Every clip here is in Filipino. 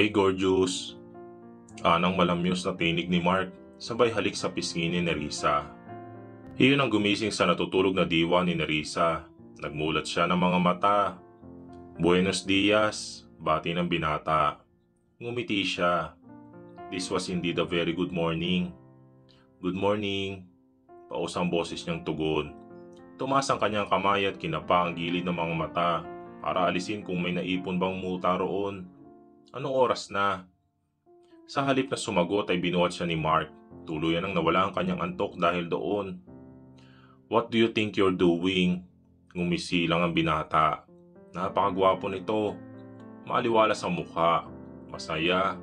Hey gorgeous! Anang malamyos na tinig ni Mark, sabay halik sa pisngi ni Nerissa. Iyon ang gumising sa natutulog na diwa ni Nerissa. Nagmulat siya ng mga mata. Buenos dias, bati ng binata. Ngumiti siya. This was indeed a very good morning. Good morning. Pausang boses niyang tugon. Tumaas ang kanyang kamay at kinapa ang gilid ng mga mata para alisin kung may naipon bang muta roon. Anong oras na? Sa halip na sumagot ay binuhat siya ni Mark. Tuluyan ang nawala ang kanyang antok dahil doon. What do you think you're doing? Ngumisi lang ang binata. Napakagwapo nito. Maaliwalas ang mukha. Masaya.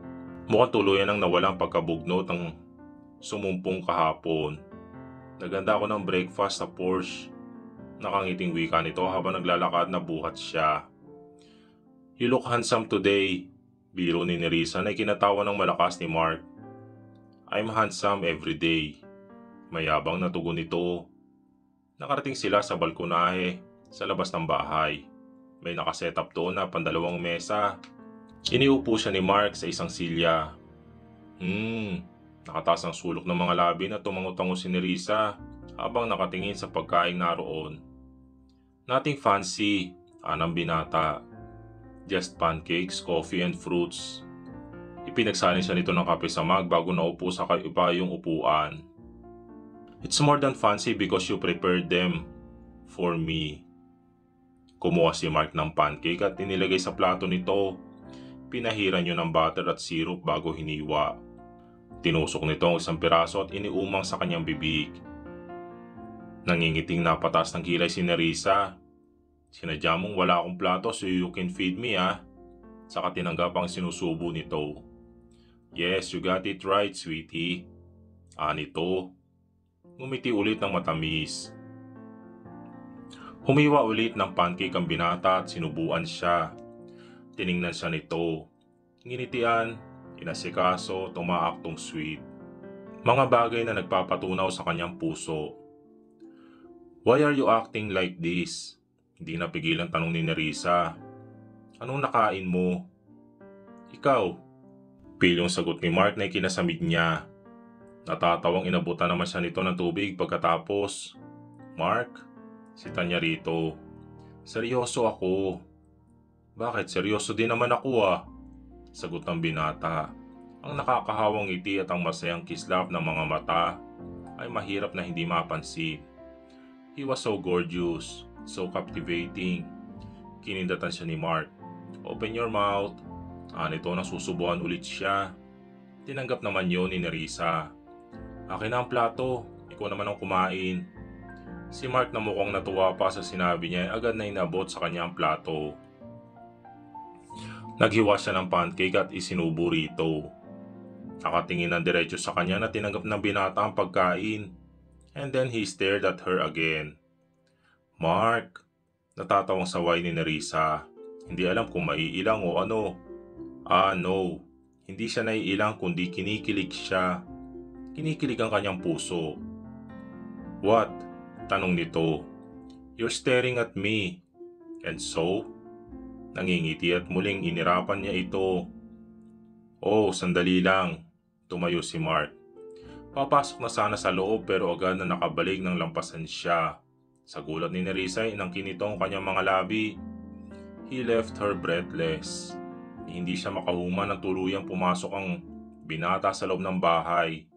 Mukhang tuluyan ang nawala ang pagkabugnot ng sumumpong kahapon. Naganda ako ng breakfast sa Porsche. Nakangiting wika nito habang naglalakad na buhat siya. You look handsome today. Biro ni Nerissa na ikinatawa ng malakas ni Mark. I'm handsome every day. Mayabang na tugon nito. Nakarating sila sa balkonahe sa labas ng bahay. May nakasetup doon na pandalawang mesa. Iniupo siya ni Mark sa isang silya. Nakataas ang sulok ng mga labi na tumango-tango si Nerissa habang nakatingin sa pagkain naroon. Nothing fancy, anang binata. Just pancakes, coffee, and fruits. Ipinagsalin siya nito ng kape sa mug bago naupo sa iba yung upuan. It's more than fancy because you prepared them for me. Kumuha si Mark ng pancake at inilagay sa plato nito. Pinahiran niyo ng butter at syrup bago hiniwa. Tinusok nito ang isang piraso at iniumang sa kanyang bibig. Nangingiting napatas ng kilay si Nerissa. Sinadya mong wala akong plato so you can feed me Saka tinanggap ang sinusubo nito. Yes, you got it right, sweetie. Nito. Ngumiti ulit ng matamis. Humiwa ulit ng pancake ang binata at sinubuan siya. Tiningnan siya nito. Nginitian, inasikaso, tumaaktong sweet. Mga bagay na nagpapatunaw sa kanyang puso. Why are you acting like this? Hindi napigilan tanong ni Nerissa. Anong nakain mo? Ikaw. Pilyong sagot ni Mark na ikinasamid niya. Natatawang inabutan naman siya nito ng tubig pagkatapos. Mark, sita niya rito. Seryoso ako. Bakit? Seryoso din naman ako Sagot ng binata. Ang nakakahawang ngiti at ang masayang kislap ng mga mata ay mahirap na hindi mapansin. He was so gorgeous, so captivating. Kinindatan siya ni Mark. Open your mouth. Nito nasusubuhan ulit siya. Tinanggap naman yun ni Nerissa. Akin na ang plato. Ikaw naman ang kumain. Si Mark na mukhang natuwa pa sa sinabi niya ay agad na inabot sa kanya ang plato. Naghiwa siya ng pancake at isinubo rito. Nakatingin ng diretso sa kanya na tinanggap ng binata ang pagkain. And then he stared at her again. Mark, natatawang saway ni Nerissa. Hindi alam kung maiilang o ano. No. Hindi siya naiilang kundi kinikilig siya. Kinikilig ang kanyang puso. What? Tanong nito. You're staring at me. And so? Nangingiti at muling inirapan niya ito. Oh, sandali lang. Tumayo si Mark. Papasok na sana sa loob pero agad na nakabalik ng lampasan siya. Sa gulat ni Nerissa ay inangkin nito ang kanyang mga labi. He left her breathless. Hindi siya makahuma ng tuluyang pumasok ang binata sa loob ng bahay.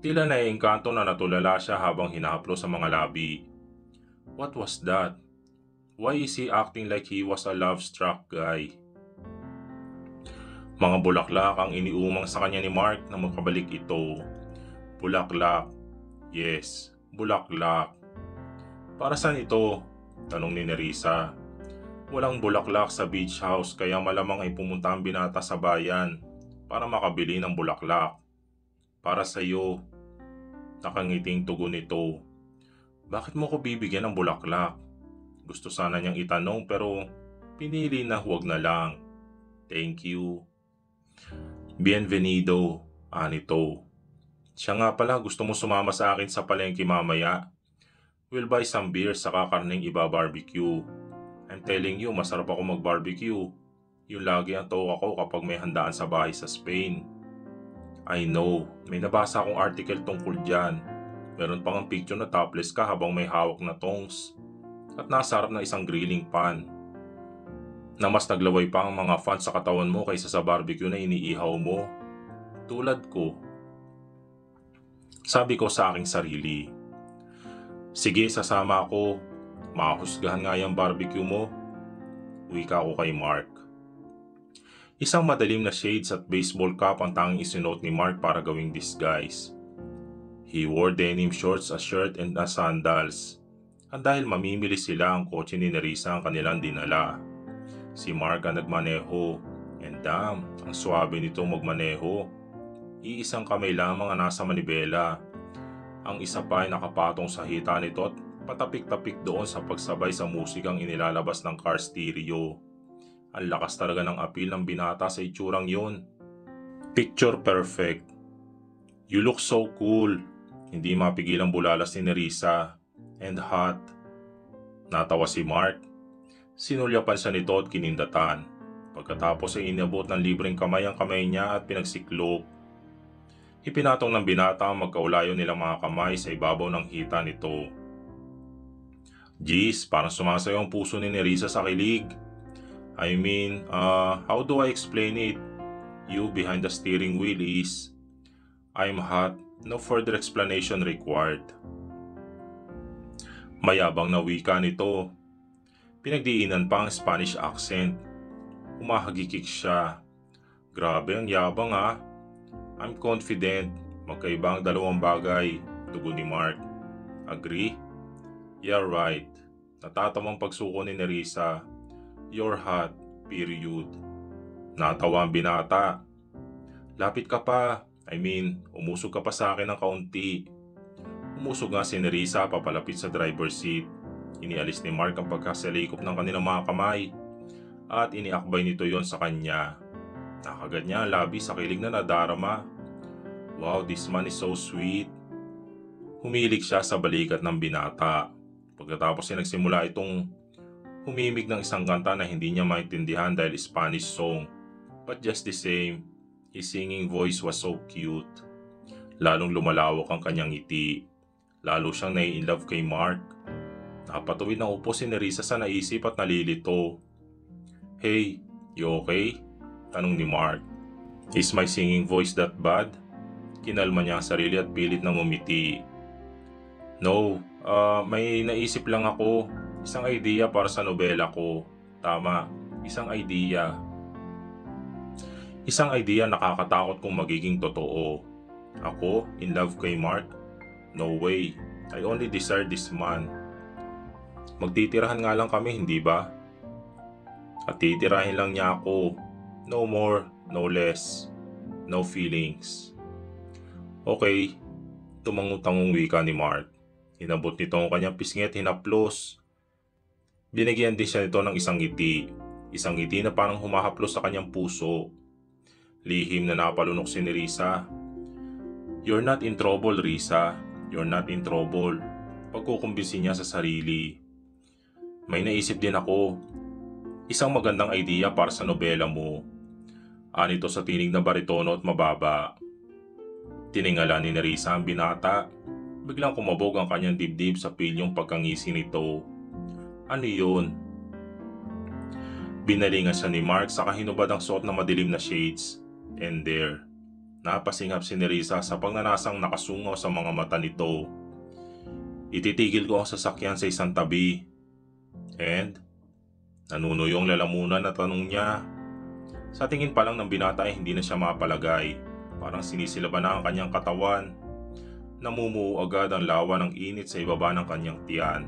Tila naiengkanto na natulala siya habang hinahaplos sa mga labi. What was that? Why is he acting like he was a love-struck guy? Mga bulaklak ang iniumang sa kanya ni Mark na makabalik ito. Bulaklak. Yes, bulaklak. Para saan ito? Tanong ni Nerissa. Walang bulaklak sa beach house kaya malamang ay pumunta ang binata sa bayan para makabili ng bulaklak. Para sa iyo. Nakangiting tugon nito. Bakit mo ko bibigyan ng bulaklak? Gusto sana niyang itanong pero pinili na huwag na lang. Thank you. Bienvenido, nito. Siya nga pala, gusto mo sumama sa akin sa palengke mamaya? We'll buy some beer saka karneng iba-barbecue. I'm telling you, masarap ako mag-barbecue. Yung lagi ang toka ko kapag may handaan sa bahay sa Spain. I know, may nabasa akong article tungkol dyan. Meron pang ang picture na topless ka habang may hawak na tongs at nasa harap ng isang grilling pan na mas naglaway pa ang mga fans sa katawan mo kaysa sa barbecue na iniihaw mo. Tulad ko. Sabi ko sa aking sarili, sige, sasama ako. Mahusgahan nga yung barbecue mo. Wika ko kay Mark. Isang madilim na shades at baseball cap ang tanging isinuot ni Mark para gawing disguise. He wore denim shorts, a shirt and a sandals. At dahil mamimili sila, ang kotse ni Nerissa ang kanilang dinala. Si Mark ang nagmaneho. And damn, ang swabe nito magmaneho. Iisang kamay lamang ang nasa manibela. Ang isa pa ay nakapatong sa hita nito at patapik-tapik doon sa pagsabay sa musikang inilalabas ng car stereo. Ang lakas talaga ng appeal ng binata sa itsurang yun. Picture perfect. You look so cool. Hindi mapigil ang bulalas ni Nerissa. And hot. Natawa si Mark. Sinulyapan siya nito at kinindatan. Pagkatapos ay inabot ng libreng kamay ang kamay niya at pinagsiklop. Ipinatong ng binata ang magkaulayo nilang mga kamay sa ibabaw ng hita nito. Jeez, parang sumasayaw ang puso ni Nerissa sa kilig. I mean, how do I explain it? You behind the steering wheel is, I'm hot, no further explanation required. Mayabang na wika nito. Pinagdiinan pa ang Spanish accent. Humahagikik siya. Grabe ang yabang ah. I'm confident. Magkaiba ang dalawang bagay. Tugon ni Mark. Agree? Yeah, right. Natatamang pagsuko ni Nerissa. You're hot, period. Natawa ang binata. Lapit ka pa. I mean, umusog ka pa sa akin ng kaunti. Umusog nga si Nerissa papalapit sa driver's seat. Inialis ni Mark ang pagkasalikop ng kanilang mga kamay at iniakbay nito yon sa kanya. Nakagat niya ang labi sa kilig na nadarama. Wow, this man is so sweet. Humilig siya sa balikat ng binata. Pagkatapos ay nagsimula itong humimig ng isang kanta na hindi niya maintindihan dahil Spanish song. But just the same, his singing voice was so cute. Lalong lumalawak ang kanyang ngiti. Lalo siyang nai-inlove kay Mark. Napatuwid ng upo si Nerissa sa naisip at nalilito. Hey, you okay? Tanong ni Mark. Is my singing voice that bad? Kinalma niya ang sarili at pilit na ngumiti. No, may naisip lang ako. Isang idea para sa nobela ko. Tama, isang idea. Isang idea nakakatakot kung magiging totoo. Ako, in love kay Mark? No way. I only desire this man. Magtitirahan nga lang kami, hindi ba? At titirahin lang niya ako. No more, no less. No feelings. Okay, tumangot-tangong wika ni Mark. Inabot nito ang kanyang pisngi at hinaplos. Binigyan din siya nito ng isang ngiti. Isang ngiti na parang humahaplos sa kanyang puso. Lihim na napalunok si Nerissa. You're not in trouble, Risa. You're not in trouble. Pagkukumbisi niya sa sarili. May naisip din ako. Isang magandang idea para sa nobela mo. Anito sa tinig na baritono at mababa. Tiningala ni Nerissa ang binata. Biglang kumabog ang kanyang dibdib sa pilyong pagkangisi nito. Ano yun? Binalingan siya ni Mark sa kahinubad ang suot na madilim na shades. And there, napasingap si Nerissa sa pagnanasang nakasungaw sa mga mata nito. Ititigil ko ang sasakyan sa isang tabi. And, nanunuyong lalamunan na tanong niya. Sa tingin pa lang ng binata ay hindi na siya mapalagay. Parang sinisilaban na ang kanyang katawan. Namumuo agad ang lawa ng init sa ibaba ng kanyang tiyan.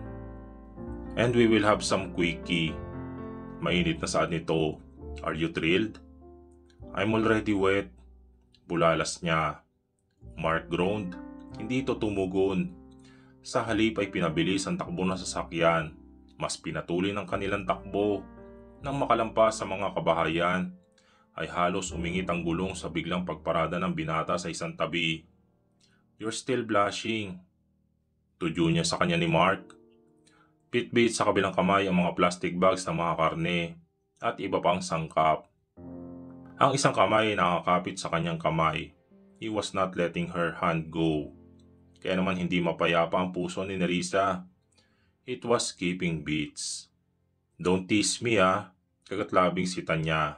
And we will have some quickie. Mainit na saad nito. Are you thrilled? I'm already wet. Bulalas niya. Mark groaned. Hindi ito tumugon. Sa halip ay pinabilis ang takbo ng sasakyan. Mas pinatuloy ng kanilang takbo. Nang makalampas sa mga kabahayan, ay halos umingit ang gulong sa biglang pagparada ng binata sa isang tabi. You're still blushing. Tudyo niya sa kanya ni Mark. Pitbit sa kabilang kamay ang mga plastic bags ng mga karne at iba pang sangkap. Ang isang kamay ay nakakapit sa kanyang kamay. He was not letting her hand go. Kaya naman hindi mapayapa ang puso ni Nerissa. It was skipping beats. Don't tease me kagatlabing sita niya.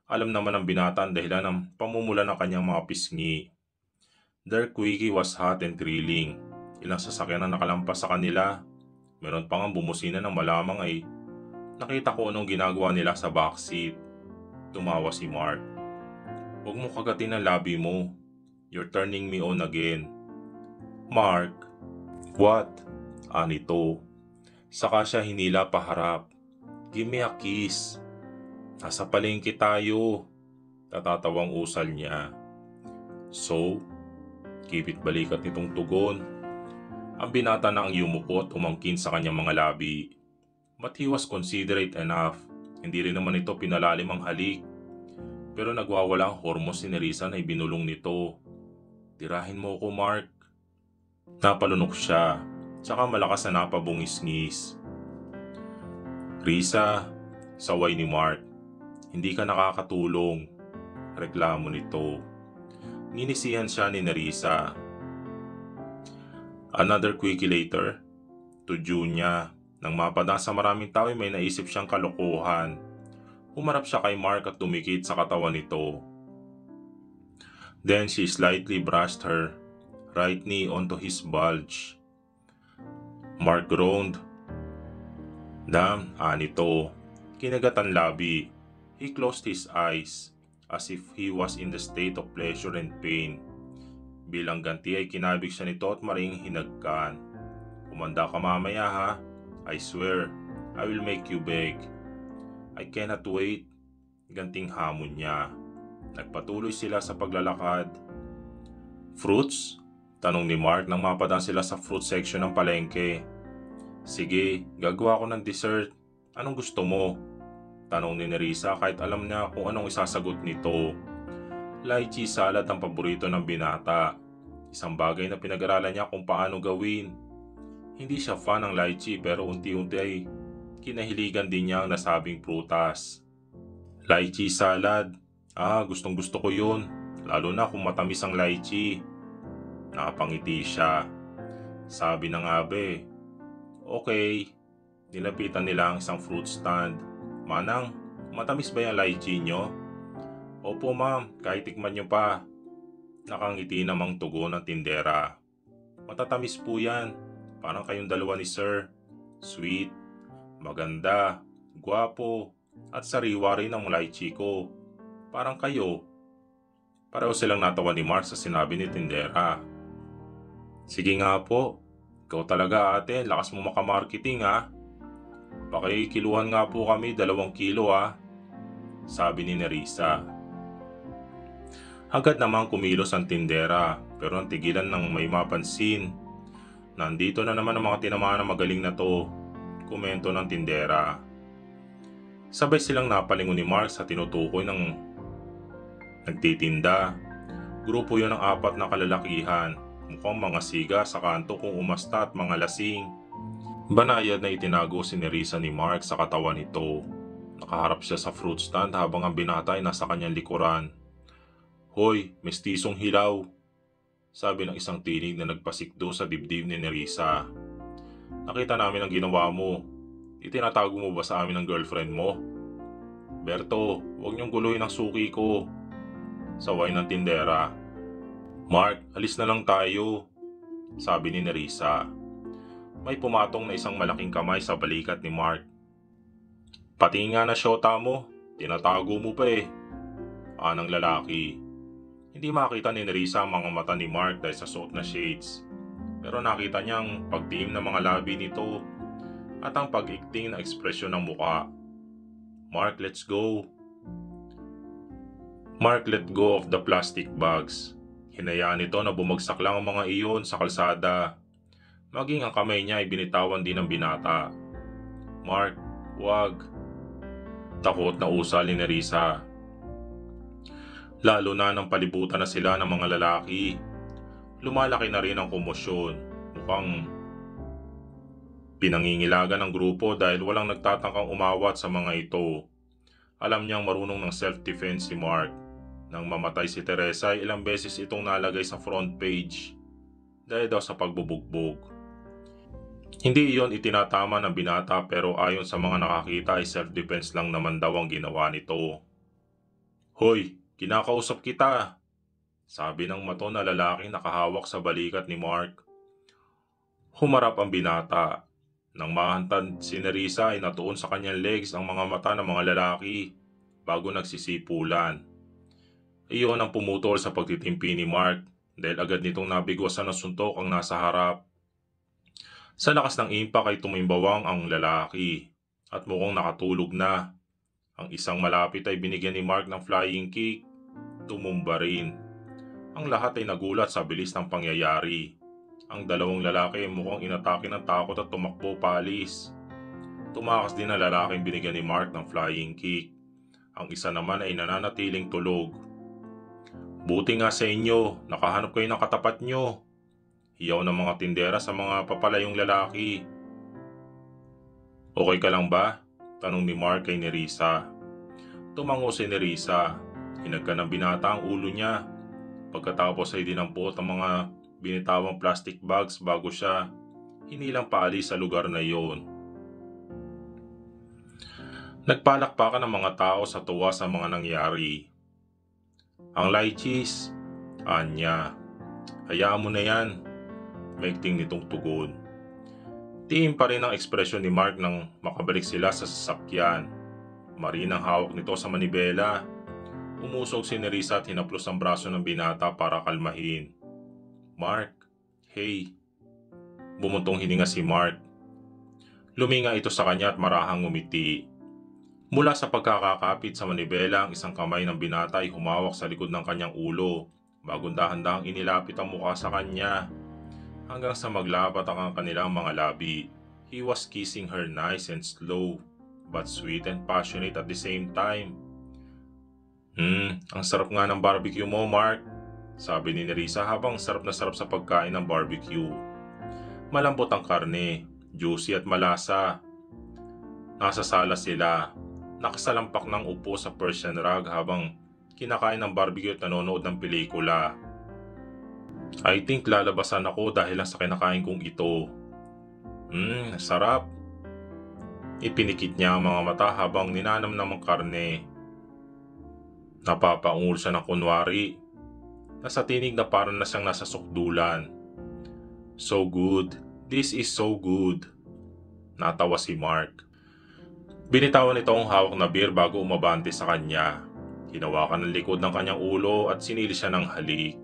Alam naman ng binata ang dahilan ng pamumula ng kanyang mga pisngi. Their quickie was hot and thrilling. Ilang sasakyan ang nakalampas sa kanila. Meron pang ang bumusina ng malamang ay nakita ko anong ginagawa nila sa backseat. Tumawa si Mark. Huwag mo kagatin ang labi mo. You're turning me on again. Mark. What? Anito. Saka siya hinila paharap. Give me a kiss. Nasa palengke tayo. Tatatawang usal niya. So, kipit balikat nitong tugon. Ang binata na ang yumuko at umangkin sa kanyang mga labi. But he was considerate enough. Hindi rin naman ito pinalalim ang halik. Pero nagwawala ang hormos ni Nerissa na ibinulong nito. Tirahin mo ako, Mark. Napalunok siya. Tsaka malakas na napabungis-ngis. Risa, saway ni Mark. Hindi ka nakakatulong. Reklamo nito. Nginisihan siya ni Nerissa. Another quickie later, to Junya, nang mapadang sa maraming tao may naisip siyang kalokohan. Humarap siya kay Mark at tumikit sa katawan nito. Then she slightly brushed her right knee onto his bulge. Mark groaned. Damn, anito. Kinagat ang labi. He closed his eyes as if he was in the state of pleasure and pain. Bilang ganti ay kinabig siya nito at maring hinagkan. Kumanda ka mamaya ha. I swear, I will make you beg. I cannot wait. Ganting hamon niya. Nagpatuloy sila sa paglalakad. Fruits? Tanong ni Mark nang mapadaan sila sa fruit section ng palengke. Sige, gagawa ko ng dessert. Anong gusto mo? Tanong ni Nerissa kahit alam niya kung anong isasagot nito. Lychee salad ang paborito ng binata. Isang bagay na pinag-aralan niya kung paano gawin. Hindi siya fan ng lychee pero unti-unti ay kinahiligan din niya ang nasabing prutas. Lychee salad. Gustong gusto ko yun. Lalo na kung matamis ang lychee. Nakapangiti siya. Sabi ng abe. Okay. Nilapitan nila ang isang fruit stand. Manang, matamis ba yung lychee nyo? Opo ma'am, kahit tikman nyo pa. Nakangiti namang tugon ng tindera. Matatamis po yan. Parang kayong dalawa ni sir. Sweet, maganda, gwapo, at sariwa rin ang lychee ko. Parang kayo. Pareho silang natawa ni Mark sa sinabi ni tindera. Sige nga po. Ikaw talaga ate, lakas mo makamarketing Pakikiluhan nga po kami 2 kilo Sabi ni Nerissa. Agad namang kumilos ang tindera pero ang tigilan ng may mapansin. Nandito na naman ang mga tinamaan na magaling na to, komento ng tindera. Sabay silang napalingon ni Mark sa tinutukoy ng nagtitinda. Grupo yun ng 4 na kalalakihan, mukhang mga siga sa kanto kung umasta at mga lasing. Banayad na itinago si Nerissa ni Mark sa katawan nito. Nakaharap siya sa fruit stand habang ang binata ay nasa kanyang likuran. Hoy, mestisong hilaw, sabi ng isang tinig na nagpasikdo sa dibdib ni Nerissa. Nakita namin ang ginawa mo. Itinatago mo ba sa amin ang girlfriend mo? Berto, huwag niyong guluhin ang suki ko. Saway ng tindera. Mark, alis na lang tayo, sabi ni Nerissa. May pumatong na isang malaking kamay sa balikat ni Mark. Pati nga na syota mo, tinatago mo pa Anang lalaki. Hindi makita ni Nerissa ang mga mata ni Mark dahil sa suot na shades. Pero nakita niyang pagtiim ng mga labi nito at ang pag-ikting na ekspresyon ng muka. Mark, let's go. Mark let go of the plastic bags. Hinayaan nito na bumagsak lang ang mga iyon sa kalsada. Maging ang kamay niya ay binitawan din ng binata. Mark, wag. Takot na usal ni Nerissa. Lalo na nang palibutan na sila ng mga lalaki. Lumalaki na rin ang komosyon. Mukhang pinangingilagan ng grupo dahil walang nagtatangkang umawat sa mga ito. Alam niyang marunong ng self-defense si Mark. Nang mamatay si Teresa ay ilang beses itong nalagay sa front page dahil daw sa pagbubugbog. Hindi iyon itinatama ng binata pero ayon sa mga nakakita ay self-defense lang naman daw ang ginawa nito. "Hoy, kinakausap kita," sabi ng mato na lalaking nakahawak sa balikat ni Mark. Humarap ang binata. Nang mahantad si Nerissa ay natuon sa kanyang legs ang mga mata ng mga lalaki bago nagsisipulan. Iyon ang pumutol sa pagtitimpi ni Mark dahil agad nitong nabigwasan ng suntok ang nasa harap. Sa lakas ng impact ay tumimbawang ang lalaki at mukhang nakatulog na. Ang isang malapit ay binigyan ni Mark ng flying kick, tumumba rin. Ang lahat ay nagulat sa bilis ng pangyayari. Ang dalawang lalaki ay mukhang inatake ng takot at tumakbo palis. Tumakas din ang lalaking binigyan ni Mark ng flying kick. Ang isa naman ay nananatiling tulog. "Buti nga sa inyo, nakahanap kayo ng katapat nyo," hiyaw ng mga tindera sa mga papalayong lalaki. "Okay ka lang ba?" tanong ni Mark kay Nerissa. Tumango si Nerissa. Hinagka ng binata ang ulo niya. Pagkatapos ay dinampot ang mga binitawang plastic bags bago siya hinilang paalis sa lugar na iyon. Nagpalakpakan ang mga tao sa tuwa sa mga nangyari. "Ang lychees," anya. "Hayaan mo na yan," maigting nitong tugon. Tiim pa rin ang ekspresyon ni Mark nang makabalik sila sa sasakyan. Marinang hawak nito sa manibela. Umusog si Nerissa at hinaplos ang braso ng binata para kalmahin. "Mark, hey." Bumuntong hininga si Mark. Luminga ito sa kanya at marahang ngumiti. Mula sa pagkakakapit sa manibela, ang isang kamay ng binata ay humawak sa likod ng kanyang ulo bago dahan-dahang inilapit ang mukha sa kanya hanggang sa maglapat ang kanilang mga labi. He was kissing her nice and slow, but sweet and passionate at the same time. Ang sarap nga ng barbecue mo, Mark," sabi ni Nerissa habang sarap na sarap sa pagkain ng barbecue. Malambot ang karne, juicy at malasa. Nasa sala sila, nakasalampak ng upo sa Persian rug habang kinakain ng barbecue at nanonood ng pelikula. "I think lalabasan ako dahil lang sa kinakain kong ito." Sarap." Ipinikit niya ang mga mata habang ninanamnam ang karne. Napapaungol siya ng kunwari. Nasa tinig na parang na siyang nasa sukdulan. "So good. This is so good." Natawa si Mark. Binitawan nito ang hawak na beer bago umabante sa kanya. Hinawakan ang likod ng kanyang ulo at sinili siya ng halik.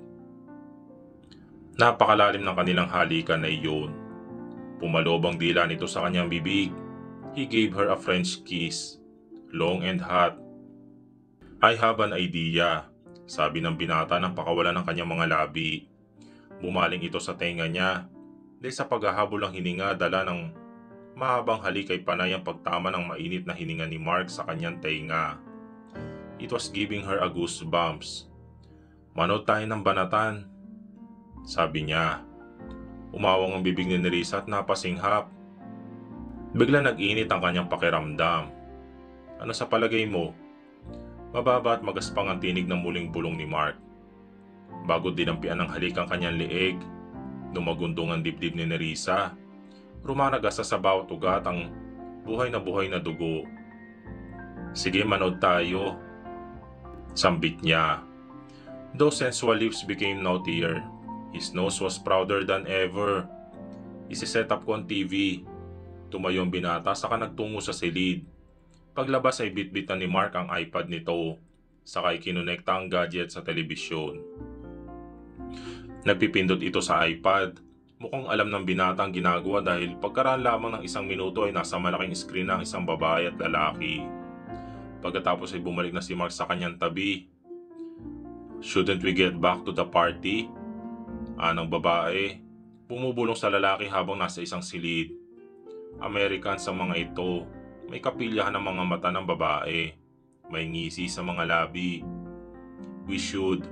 Napakalalim ng kanilang halikan na iyon. Pumalob ang dila nito sa kanyang bibig. He gave her a French kiss, long and hot. "I have an idea," sabi ng binata nang pakawalan ng kanyang mga labi. Bumaling ito sa tenga niya dahil sa paghahabol ng hininga dala ng mahabang halik ay panay ang pagtama ng mainit na hininga ni Mark sa kanyang tenga. It was giving her a goosebumps. "Manood tayo ng banatan," sabi niya. Umawang ang bibig ni Nerissa at napasinghap. Bigla nag-init ang kanyang pakiramdam. "Ano sa palagay mo?" Mababa at magaspang ang tinig ng muling bulong ni Mark. Bago dinampian ng halik ang kanyang leeg, dumagundong ang dibdib ni Nerissa. Rumaragas sa bawat ugat ang buhay na dugo. "Sige, manood tayo," sambit niya. Those sensual lips became naughtier. His nose was prouder than ever. "Isi-set up ko ang TV." Tumayo ang binata saka nagtungo sa silid. Paglabas ay bitbitan ni Mark ang iPad nito, saka ikinonekta ang gadget sa telebisyon. Nagpipindot ito sa iPad. Mukhang alam ng binata ang ginagawa dahil pagkaraan lamang ng 1 minuto ay nasa malaking screen na ang isang babae at lalaki. Pagkatapos ay bumalik na si Mark sa kanyang tabi. "Shouldn't we get back to the party?" Anang babae. Bumubulong sa lalaki habang nasa isang silid. American sa mga ito. May kapilyahan ng mga mata ng babae. May ngisi sa mga labi. "We should,"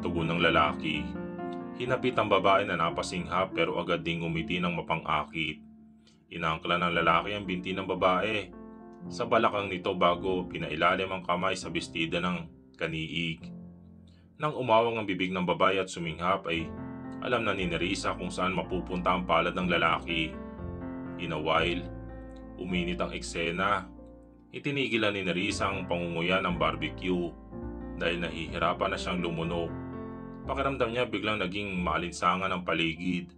tugon ng lalaki. Hinapit ang babae na napasinghap pero agad ding umiti ng mapang-akit. Inangkla ng lalaki ang binti ng babae. sa balakang nito bago pinailalim ang kamay sa bestida ng kaniig. Nang umawang ang bibig ng babae at suminghap ay alam na ni Nerissa kung saan mapupunta ang palad ng lalaki. In a while, uminit ang eksena. Itinigilan ni Nerissa ang pangunguya ng barbecue dahil nahihirapan na siyang lumunok. Pakiramdam niya biglang naging maalinsangan ang paligid.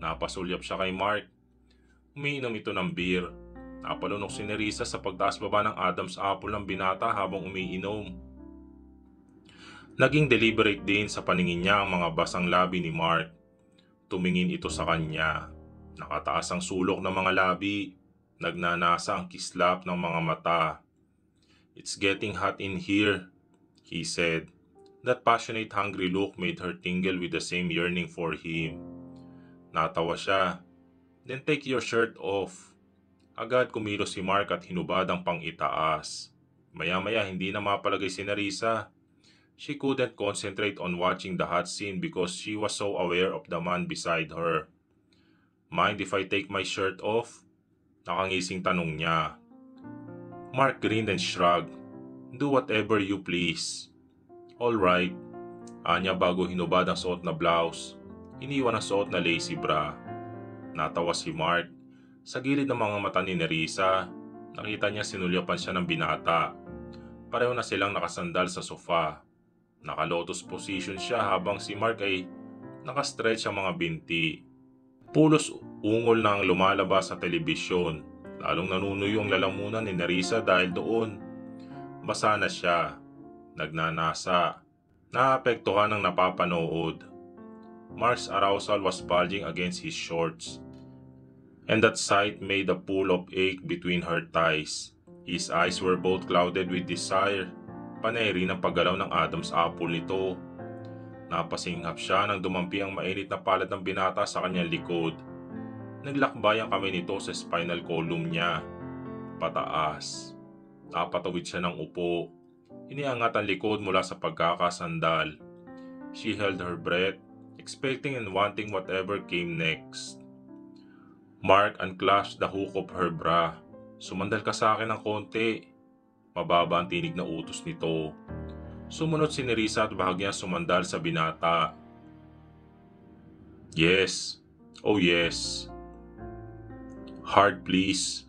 Napasulyap siya kay Mark. Umiinom ito ng beer. Napalunok si Nerissa sa pagtaas baba ng Adam's apple ng binata habang umiinom. Naging deliberate din sa paningin niya ang mga basang labi ni Mark. Tumingin ito sa kanya. Nakataas ang sulok ng mga labi. Nagnanasa ang kislap ng mga mata. "It's getting hot in here," he said. That passionate, hungry look made her tingle with the same yearning for him. Natawa siya. "Then take your shirt off." Agad kumilos si Mark at hinubad ang pang-itaas. Maya-maya hindi na mapalagay si Nerissa. She couldn't concentrate on watching the hot scene because she was so aware of the man beside her. "Mind if I take my shirt off?" Nakangising tanong niya. Mark grinned and shrugged. "Do whatever you please." "All right," anya bago hinubad ang suot na blouse. Iniwan ang suot na lacy bra. Natawa si Mark. Sa gilid ng mga mata ni Nerissa, nakita niya sinulyapan siya ng binata. Pareho na silang nakasandal sa sofa. Naka-lotus position siya habang si Mark ay nakastretch ang mga binti. Pulos ungol na ang lumalabas sa telebisyon. Lalong nanunuyo ang lalamunan ni Nerissa dahil doon. Basa na siya. Nagnanasa. Naapektuhan ng napapanood. Mark's arousal was bulging against his shorts. And that sight made a pool of ache between her thighs. His eyes were both clouded with desire. Panay rin ang paggalaw ng Adam's apple nito. Napasinghap siya nang dumampi ang mainit na palad ng binata sa kanyang likod. Naglakbay ang kamay nito sa spinal column niya. Pataas. Napatawid siya ng upo. Iniangat ang likod mula sa pagkakasandal. She held her breath, expecting and wanting whatever came next. Mark unclasped the hook of her bra. "Sumandal ka sa akin ng konti." Mababa ang tinig na utos nito. Sumunod si Nerissa at bahagyang sumandal sa binata. "Yes. Oh yes. Hard please,"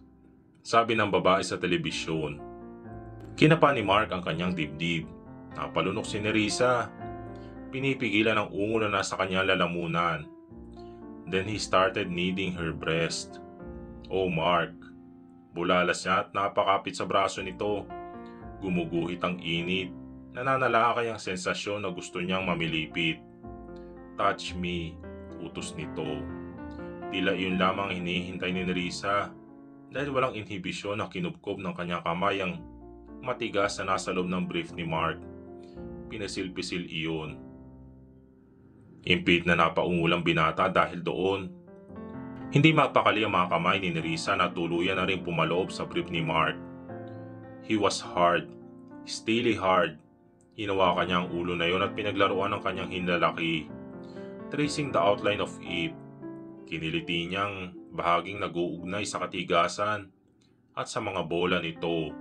sabi ng babae sa telebisyon. Kinapa ni Mark ang kanyang dibdib. Napalunok si Nerissa. Pinipigilan ang ungol na nasa kanyang lalamunan. Then he started kneading her breast. "Oh Mark." Bulalas niya at napakapit sa braso nito. Gumuguhit ang init. Nananalakay ang sensasyon na gusto niyang mamilipit. "Touch me," utos nito. Tila iyon lamang hinihintay ni Nerissa dahil walang inhibisyon na kinubkob ng kanyang kamay ang matigas na nasa loob ng brief ni Mark. Pinasil-pisil iyon. Impit na napaungulang binata dahil doon. Hindi mapakali ang mga kamay ni Nerissa na tuluyan na rin pumaloob sa brief ni Mark. He was hard, steely hard. Hinawakan niya ang ulo na yon at pinaglaruan ng kanyang hinlalaki, tracing the outline of it. Kiniliti niyang bahaging nag-uugnay sa katigasan at sa mga bola nito.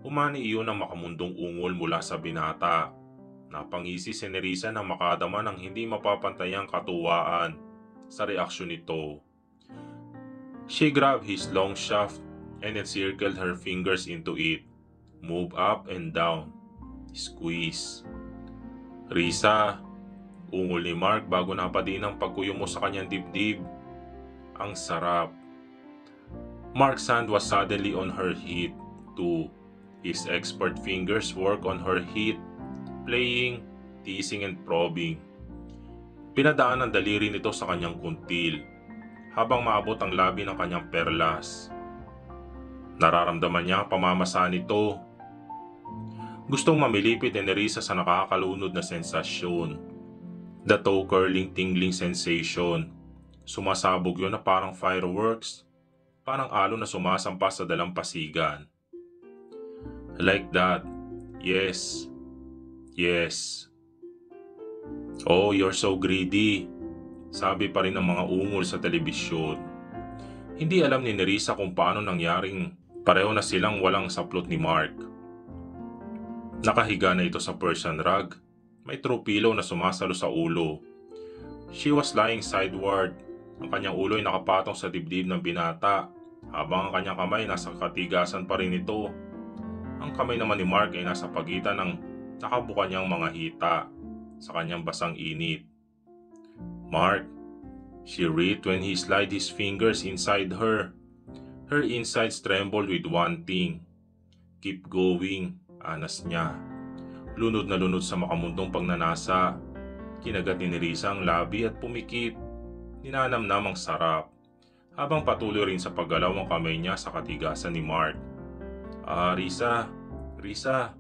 Umani iyon ang makamundong ungol mula sa binata. Napangisi si Nerissa na makadama ng hindi mapapantayang katuwaan sa reaksyon nito. She grabbed his long shaft and encircled her fingers into it. Move up and down. Squeeze. "Risa," ungol ni Mark bago napadin ang pagkuyo mo sa kanyang dibdib. Ang sarap. Mark's hand was suddenly on her hip too. His expert fingers work on her hip, playing, teasing and probing. Pinadaan ang daliri nito sa kanyang kuntil habang maabot ang labi ng kanyang perlas. Nararamdaman niya ang pamamasa nito. Gustong mamilipit ni Nerissa sa nakakalunod na sensasyon. The toe-curling tingling sensation. Sumasabog yun na parang fireworks. Parang alon na sumasampas sa dalampasigan. "Like that. Yes. Yes." "Oh, you're so greedy," sabi pa rin ng mga ungol sa telebisyon. Hindi alam ni Nerissa kung paano nangyaring Pareho na silang walang saplot ni Mark. Nakahiga na ito sa Persian rug. May throw pillow na sumasalo sa ulo. She was lying sideward. Ang kanyang ulo ay nakapatong sa dibdib ng binata, habang ang kanyang kamay nasa katigasan pa rin ito. Ang kamay naman ni Mark ay nasa pagitan ng nakabuka niyang mga hita sa kanyang basang init. "Mark," she breathed when he slid his fingers inside her. Her insides trembled with one thing. "Keep going," anas niya. Lunod na lunod sa makamundong pagnanasa. Kinagat ni Nerissa ang labi at pumikit. Ninanamnam ang sarap, habang patuloy rin sa paggalaw ang kamay niya sa katigasan ni Mark. Risa, Risa."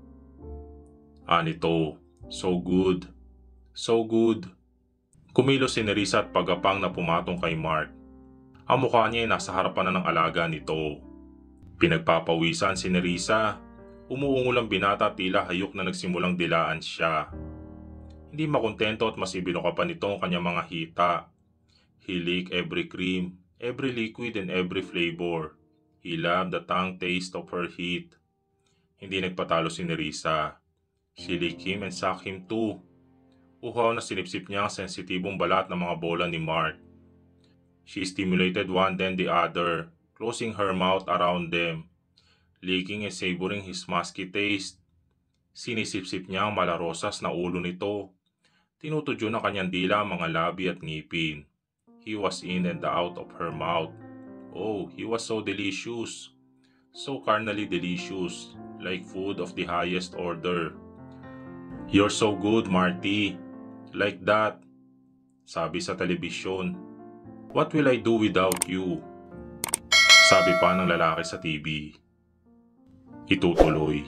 Nito, "So good, so good." Kumilos si Nerissa at pagapang na pumatong kay Mark. Ang mukha niya ay nasa harapan na ng alaga nito. Pinagpapawisan si Nerissa. Umuungol ang binata, tila hayok na nagsimulang dilaan siya. Hindi makontento at masibino ka pa nito ang kanyang mga hita. He licked every cream, every liquid and every flavor. He loved the tongue taste of her heat. Hindi nagpatalo si Nerissa. She licked him and sucked him too. Uhaw na sinipsip niya ang sensitibong balat ng mga bola ni Mark. She stimulated one then the other, closing her mouth around them, licking and savoring his musky taste. Sinisipsip niya ang malarosas na ulo nito. Tinutudyo ng kanyang dila ang mga labi at ngipin. He was in and out of her mouth. Oh, he was so delicious. So carnally delicious, like food of the highest order. "You're so good, Marty. Like that," sabi sa telebisyon. "What will I do without you?" sabi pa ng lalaki sa TV. Itutuloy.